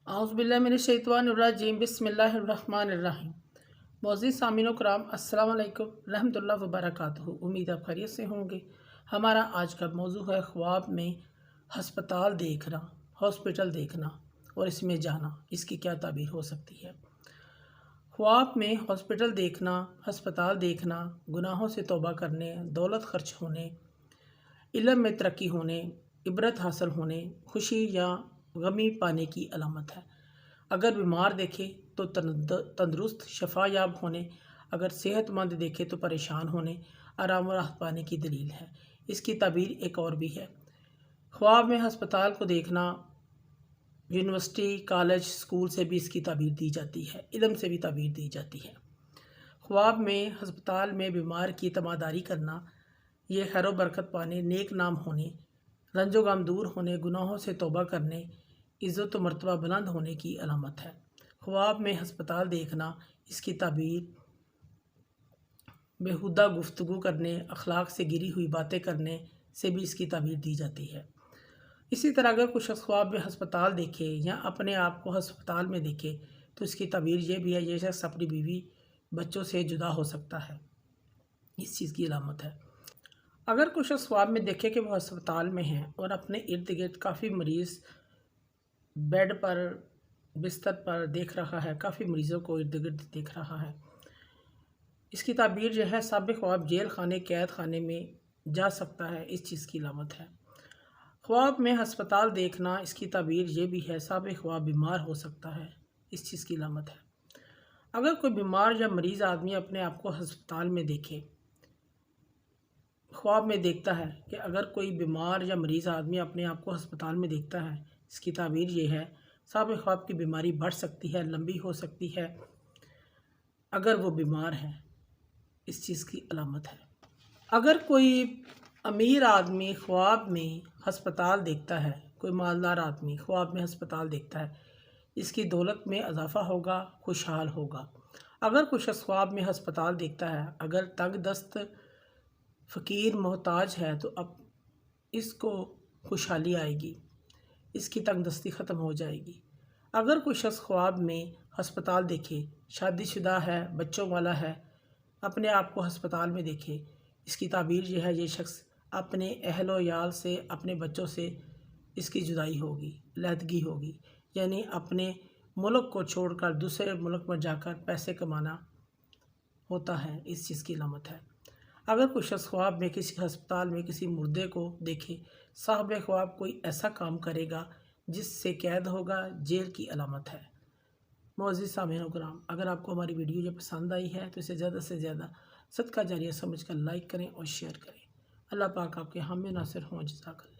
औज़ुबिल्लाहिमिनश्शैतानिर्रजीम बिस्मिल्लाहिर्रहमानिर्रहीम। मोअज़्ज़िज़ सामीन कराम, अस्सलाम वालेकुम रहमतुल्लाहि व बरकातुहू। उम्मीद आप खैरियत से होंगे। हमारा आज का मौजू है ख्वाब में हस्पताल देखना, हॉस्पिटल देखना और इसमें जाना, इसकी क्या ताबीर हो सकती है। ख्वाब में हॉस्पिटल देखना, हस्पताल देखना गुनाहों से तौबा करने, दौलत खर्च होने, इल्म में तरक्की होने, इबरत हासिल होने, खुशी या गमी पाने की अलामत है। अगर बीमार देखे तो तंदुरुस्त शफा याब होने, अगर सेहतमंद देखे तो परेशान होने, आराम और राहत पाने की दलील है। इसकी ताबीर एक और भी है। ख्वाब में हस्पताल को देखना यूनिवर्सिटी, कॉलेज, स्कूल से भी इसकी ताबीर दी जाती है, इल्म से भी ताबीर दी जाती है। ख्वाब में हस्पताल में बीमार की तमादारी करना, ये खैर बरकत पाने, नेक नाम होने, रंजो गम दूर होने, गुनाहों से तौबा करने, इज़्ज़त व मर्तबा बुलंद होने की अलामत है। ख्वाब में हस्पताल देखना, इसकी ताबीर बेहुदा गुफ्तगू करने, अखलाक से गिरी हुई बातें करने से भी इसकी ताबीर दी जाती है। इसी तरह अगर कुछ शख्स ख्वाब में हस्पताल देखे या अपने आप को हस्पताल में देखे तो इसकी ताबीर ये भी है, ये शख्स अपनी बीवी बच्चों से जुदा हो सकता है, इस चीज़ की अलामत है। अगर कुछ शख्स ख्वाब में देखे कि वो अस्पताल में हैं और अपने इर्द गिर्द काफ़ी मरीज़ बेड पर, बिस्तर पर देख रहा है, काफ़ी मरीज़ों को इर्द गिर्द देख रहा है, इसकी ताबीर जो है साबिक़ ख्वाब जेल खाने, कैद खाने में जा सकता है, इस चीज़ की अलामत है। ख्वाब में हस्पताल देखना, इसकी ताबीर ये भी है, साबिक़ ख्वाब बीमार हो सकता है, इस चीज़ की अलामत है। अगर कोई बीमार या मरीज़ आदमी अपने आप को हस्पताल में देखे, ख्वाब में देखता है कि अगर कोई बीमार या मरीज़ आदमी अपने आप को हस्पताल में देखता है, इसकी ताबीर ये है, साबिक़ ख्वाब की बीमारी बढ़ सकती है, लंबी हो सकती है अगर वो बीमार है, इस चीज़ की अलामत है। अगर कोई अमीर आदमी ख्वाब में हस्पताल देखता है, कोई मालदार आदमी ख्वाब में हस्पताल देखता है, इसकी दौलत में इजाफ़ा होगा, खुशहाल होगा। अगर कुछ शख्स ख्वाब में हस्पताल देखता है, अगर तंग दस्त फ़कीर मोहताज है तो अब इसको खुशहाली आएगी, इसकी तंगदस्ती ख़त्म हो जाएगी। अगर कोई शख्स ख्वाब में हस्पताल देखे, शादीशुदा है, बच्चों वाला है, अपने आप को हस्पताल में देखे, इसकी ताबीर यह है, ये शख्स अपने अहल व याल से, अपने बच्चों से इसकी जुदाई होगी, लहदगी होगी, यानी अपने मुल्क को छोड़कर दूसरे मुल्क में जाकर पैसे कमाना होता है, इस चीज़ की अलामत है। अगर कोई शख्स ख्वाब में किसी अस्पताल में किसी मुर्दे को देखे, साहिब ख्वाब कोई ऐसा काम करेगा जिससे कैद होगा, जेल की अलामत है। मुअज़्ज़िज़ सामीन कराम, अगर आपको हमारी वीडियो जो पसंद आई है तो इसे ज़्यादा से ज़्यादा सदका जारिया समझकर लाइक करें और शेयर करें। अल्लाह पाक आपके हामी नासिर हों। जज़ाकल्लाह।